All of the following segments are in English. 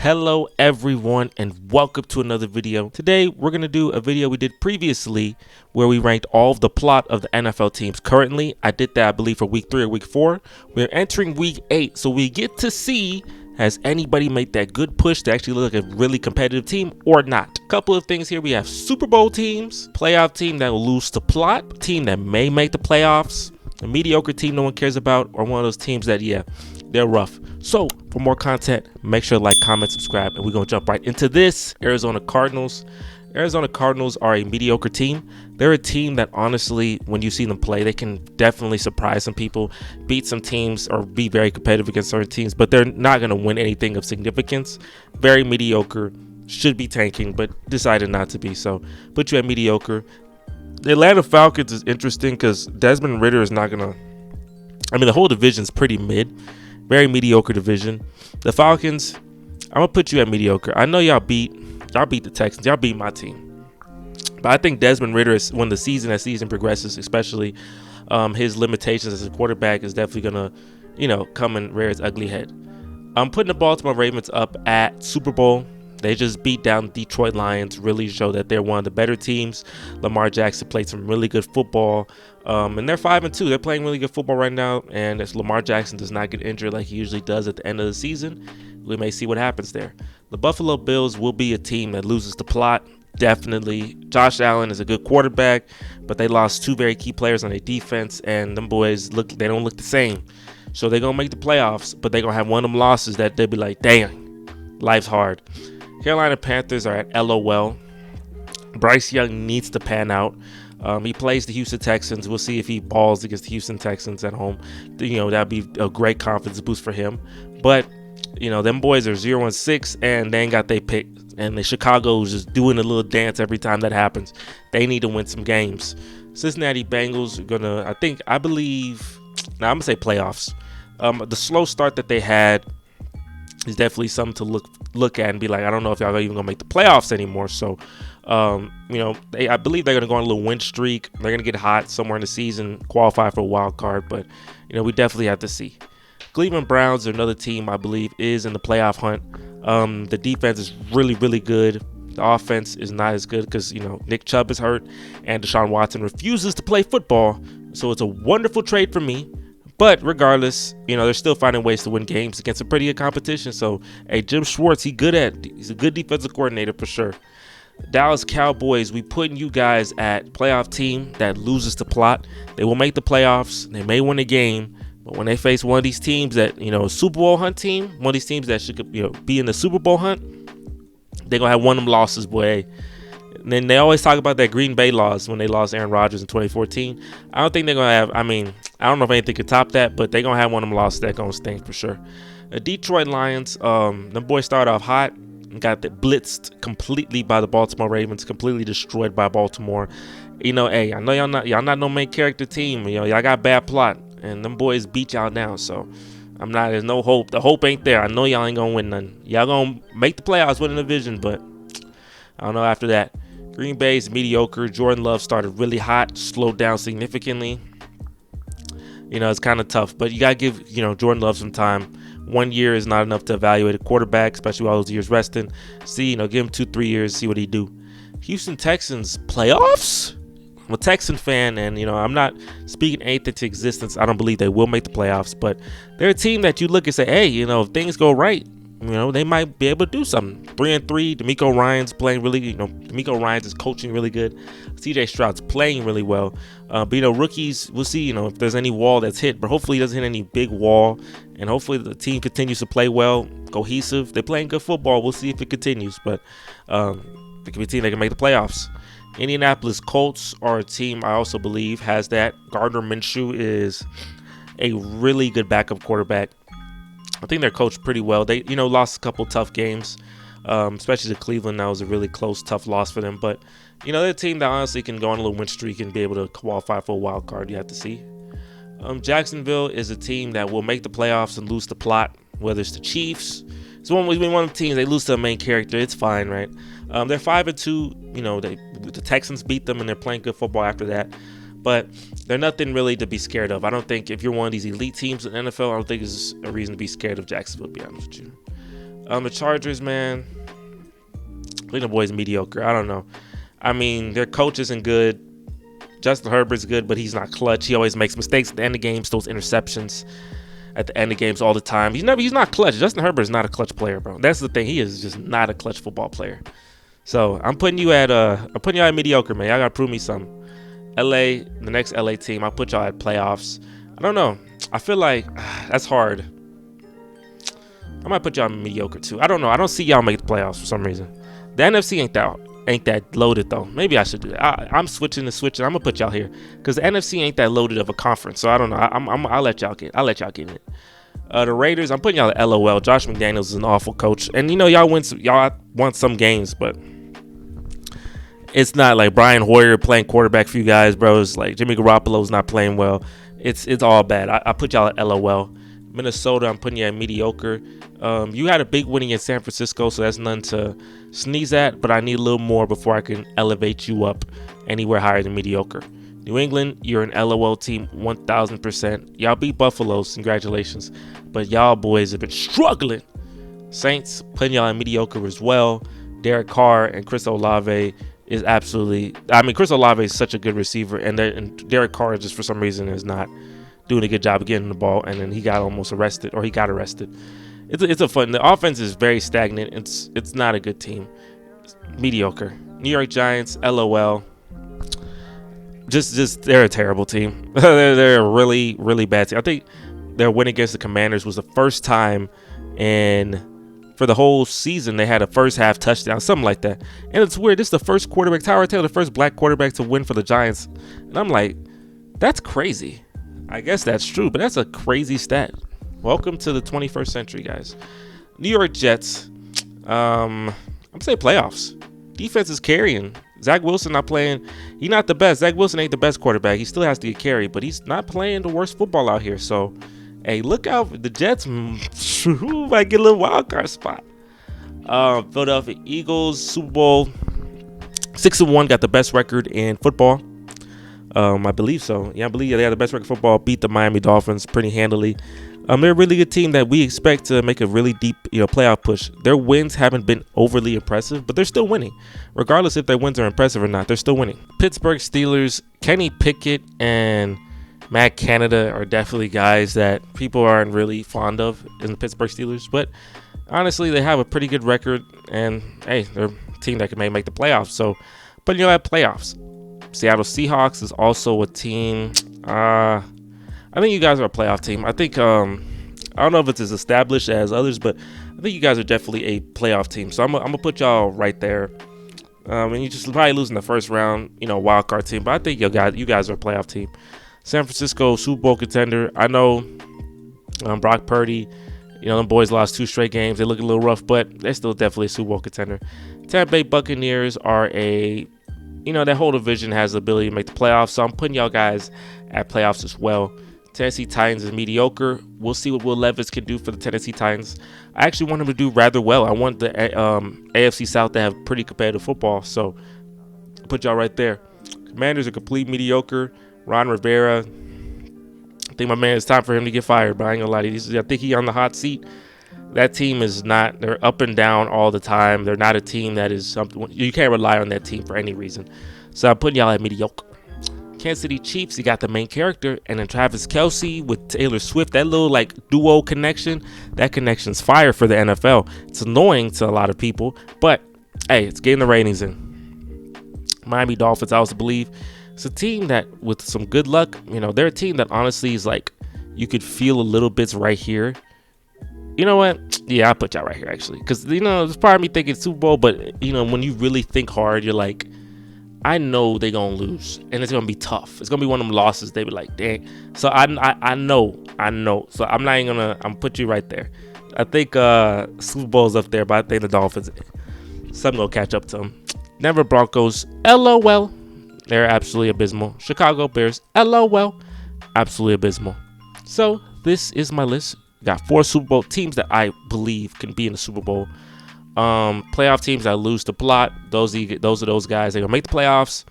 Hello everyone and welcome to another video. Today we're going to do a video we did previously where we ranked all of the plot of the NFL teams. Currently, I did that I believe for week 3 or week 4. We're entering week 8, so we get to see has anybody made that good push to actually look like a really competitive team or not. A couple of things here. We have Super Bowl teams, playoff team that will lose to plot, team that may make the playoffs, a mediocre team no one cares about, or one of those teams that, they're rough. So for more content, make sure to like, comment, subscribe, and we're going to jump right into this. Arizona Cardinals. Arizona Cardinals are a mediocre team. They're a team that honestly, when you see them play, they can definitely surprise some people, beat some teams, or be very competitive against certain teams, but they're not going to win anything of significance. Very mediocre. Should be tanking, but decided not to be. So put you at mediocre. The Atlanta Falcons is interesting because Desmond Ridder is not going to, the whole division's pretty mid. Very mediocre division. The Falcons, I'm going to put you at mediocre. I know y'all beat the Texans. Y'all beat my team. But I think Desmond Ridder, as the season progresses, especially his limitations as a quarterback is definitely going to, come and rear its ugly head. I'm putting the Baltimore Ravens up at Super Bowl. They just beat down the Detroit Lions, really show that they're one of the better teams. Lamar Jackson played some really good football, and they're 5-2. They're playing really good football right now, and if Lamar Jackson does not get injured like he usually does at the end of the season, we may see what happens there. The Buffalo Bills will be a team that loses the plot, definitely. Josh Allen is a good quarterback, but they lost 2 very key players on their defense, and them boys they don't look the same. So they're going to make the playoffs, but they're going to have one of them losses that they'll be like, dang, life's hard. Carolina Panthers are at LOL. Bryce Young needs to pan out. He plays the Houston Texans. We'll see if he balls against the Houston Texans at home. That'd be a great confidence boost for him. But, them boys are 0-6, and they ain't got their pick. And the Chicago's just doing a little dance every time that happens. They need to win some games. Cincinnati Bengals are going to, I'm going to say playoffs. The slow start that they had is definitely something to look at and be like, I don't know if y'all are even gonna make the playoffs anymore. So, I believe they're gonna go on a little win streak. They're gonna get hot somewhere in the season, qualify for a wild card. But we definitely have to see. Cleveland Browns are another team I believe is in the playoff hunt. The defense is really, really good. The offense is not as good because Nick Chubb is hurt and Deshaun Watson refuses to play football. So it's a wonderful trade for me. But regardless, they're still finding ways to win games against a pretty good competition. So, Jim Schwartz, he's a good defensive coordinator for sure. Dallas Cowboys, we putting you guys at playoff team that loses to plot. They will make the playoffs. They may win a game. But when they face one of these teams that, a Super Bowl hunt team, one of these teams that should, be in the Super Bowl hunt, they're going to have one of them losses, boy. And then they always talk about that Green Bay loss when they lost Aaron Rodgers in 2014. I don't think they're going to have, I don't know if anything could top that, but they're going to have one of them losses that's going to stink for sure. The Detroit Lions, them boys started off hot and got blitzed completely by the Baltimore Ravens, completely destroyed by Baltimore. I know y'all not no main character team. Y'all got bad plot, and them boys beat y'all down. So there's no hope. The hope ain't there. I know y'all ain't going to win none. Y'all going to make the playoffs, win the division, but I don't know after that. Green Bay is mediocre. Jordan Love started really hot, slowed down significantly. It's kind of tough, but you got to give, Jordan Love some time. 1 year is not enough to evaluate a quarterback, especially with all those years resting. See, give him 2-3 years, see what he do. Houston Texans playoffs? I'm a Texan fan, and, I'm not speaking anything to existence. I don't believe they will make the playoffs, but they're a team that you look and say, hey, if things go right, they might be able to do something. 3-3. DeMeco Ryans playing really, DeMeco Ryans is coaching really good. CJ Stroud's playing really well. But rookies, we'll see, if there's any wall that's hit. But hopefully he doesn't hit any big wall. And hopefully the team continues to play well, cohesive. They're playing good football. We'll see if it continues. But it could be a team that can make the playoffs. Indianapolis Colts are a team I also believe has that. Gardner Minshew is a really good backup quarterback. I think they're coached pretty well. They, lost a couple tough games, especially to Cleveland. That was a really close, tough loss for them. But, they're a team that honestly can go on a little win streak and be able to qualify for a wild card. You have to see. Jacksonville is a team that will make the playoffs and lose the plot, whether it's the Chiefs. It's one of the teams, they lose to a main character. It's fine, right? They're 5-2. The Texans beat them, and they're playing good football after that. But they're nothing really to be scared of. I don't think if you're one of these elite teams in the NFL, I don't think there's a reason to be scared of Jacksonville, to be honest with you. The Chargers, man, I think the boy's mediocre. I don't know. I mean, their coach isn't good. Justin Herbert's good, but he's not clutch. He always makes mistakes at the end of games, those interceptions at the end of games all the time. He's not clutch. Justin Herbert's not a clutch player, bro. That's the thing. He is just not a clutch football player. So I'm putting you at mediocre, man. Y'all gotta prove me something. LA, the next LA team, I'll put y'all at playoffs. I don't know. I feel like that's hard. I might put y'all mediocre too. I don't know. I don't see y'all make the playoffs for some reason. The NFC ain't that loaded though. Maybe I should do that. I'm switching. I'm gonna put y'all here because the NFC ain't that loaded of a conference. So I don't know. I'll let y'all get in it. The Raiders, I'm putting y'all at LOL. Josh McDaniels is an awful coach, and y'all won some games, but it's not like Brian Hoyer playing quarterback for you guys, bro. It's like Jimmy Garoppolo's not playing well. It's all bad. I put y'all at LOL. Minnesota, I'm putting you at mediocre. You had a big win against San Francisco, so that's nothing to sneeze at, but I need a little more before I can elevate you up anywhere higher than mediocre. New England, you're an LOL team 1,000%. Y'all beat Buffalo's, congratulations. But y'all boys have been struggling. Saints, putting y'all in mediocre as well. Derek Carr and Chris Olave is absolutely... I mean, Chris Olave is such a good receiver, and Derek Carr just for some reason is not doing a good job of getting the ball, and then he got arrested. It's a fun... The offense is very stagnant. It's not a good team. It's mediocre. New York Giants, LOL. Just they're a terrible team. they're a really, really bad team. I think their win against the Commanders was the first time for the whole season they had a first half touchdown, something like that. And it's weird. This is the first quarterback, Tyrod Taylor, the first black quarterback to win for the Giants. And I'm like, that's crazy. I guess that's true, but that's a crazy stat. Welcome to the 21st century, guys. New York Jets. I'm saying playoffs. Defense is carrying. Zach Wilson not playing. He's not the best. Zach Wilson ain't the best quarterback. He still has to get carried, but he's not playing the worst football out here. So, hey, look out. The Jets might get a little wild card spot. Philadelphia Eagles, Super Bowl 6-1, got the best record in football. I believe so. Yeah, I believe they had the best record in football. Beat the Miami Dolphins pretty handily. They're a really good team that we expect to make a really deep, playoff push. Their wins haven't been overly impressive, but they're still winning. Regardless if their wins are impressive or not, they're still winning. Pittsburgh Steelers, Kenny Pickett and Matt Canada are definitely guys that people aren't really fond of in the Pittsburgh Steelers, but honestly, they have a pretty good record, and hey, they're a team that can make the playoffs. So, but at playoffs. Seattle Seahawks is also a team. I think you guys are a playoff team. I think I don't know if it's as established as others, but I think you guys are definitely a playoff team. So I'm gonna put y'all right there. And you just probably losing the first round, wild card team. But I think you guys are a playoff team. San Francisco Super Bowl contender. I know Brock Purdy. Them boys lost 2 straight games. They look a little rough, but they're still definitely a Super Bowl contender. Tampa Bay Buccaneers are that whole division has the ability to make the playoffs. So I'm putting y'all guys at playoffs as well. Tennessee Titans is mediocre. We'll see what Will Levis can do for the Tennessee Titans. I actually want him to do rather well. I want the AFC South to have pretty competitive football. So I'll put y'all right there. Commanders are complete mediocre. Ron Rivera, I think my man, it's time for him to get fired, but I ain't gonna lie to you. I think he's on the hot seat. That team is not, they're up and down all the time. They're not a team that is something, you can't rely on that team for any reason. So I'm putting y'all at mediocre. Kansas City Chiefs, you got the main character, and then Travis Kelce with Taylor Swift, that little duo connection, that connection's fire for the NFL. It's annoying to a lot of people, but hey, it's getting the ratings in. Miami Dolphins, I also believe it's a team that with some good luck, they're a team that honestly is you could feel a little bits right here. You know what? Yeah, I'll put y'all right here actually, because there's part of me thinking Super Bowl, but when you really think hard, you're like, I know they're going to lose, and it's going to be tough. It's going to be one of them losses. They be like, dang. So I know. So I'm not even going to, I'm put you right there. I think Super Bowl's up there, but I think the Dolphins, something will catch up to them. Denver Broncos, LOL. They're absolutely abysmal. Chicago Bears, LOL. Absolutely abysmal. So this is my list. Got 4 Super Bowl teams that I believe can be in the Super Bowl. Playoff teams that lose the plot. Those are those guys. They're gonna make the playoffs,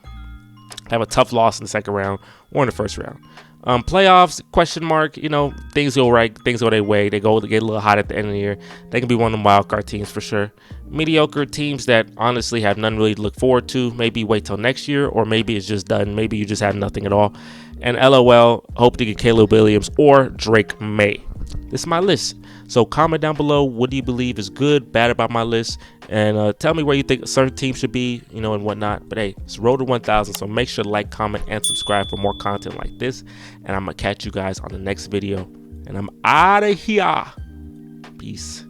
have a tough loss in the second round or in the first round. Playoffs, question mark. Things go right, things go their way. They get a little hot at the end of the year. They can be one of the wild card teams for sure. Mediocre teams that honestly have nothing really to look forward to. Maybe wait till next year, or maybe it's just done. Maybe you just have nothing at all. And LOL, hope to get Caleb Williams or Drake May. This is my list. So comment down below, what do you believe is good, bad about my list, and tell me where you think certain teams should be, and whatnot. But hey, it's road to 1,000, so make sure to like, comment, and subscribe for more content like this. And I'm gonna catch you guys on the next video. And I'm out of here. Peace.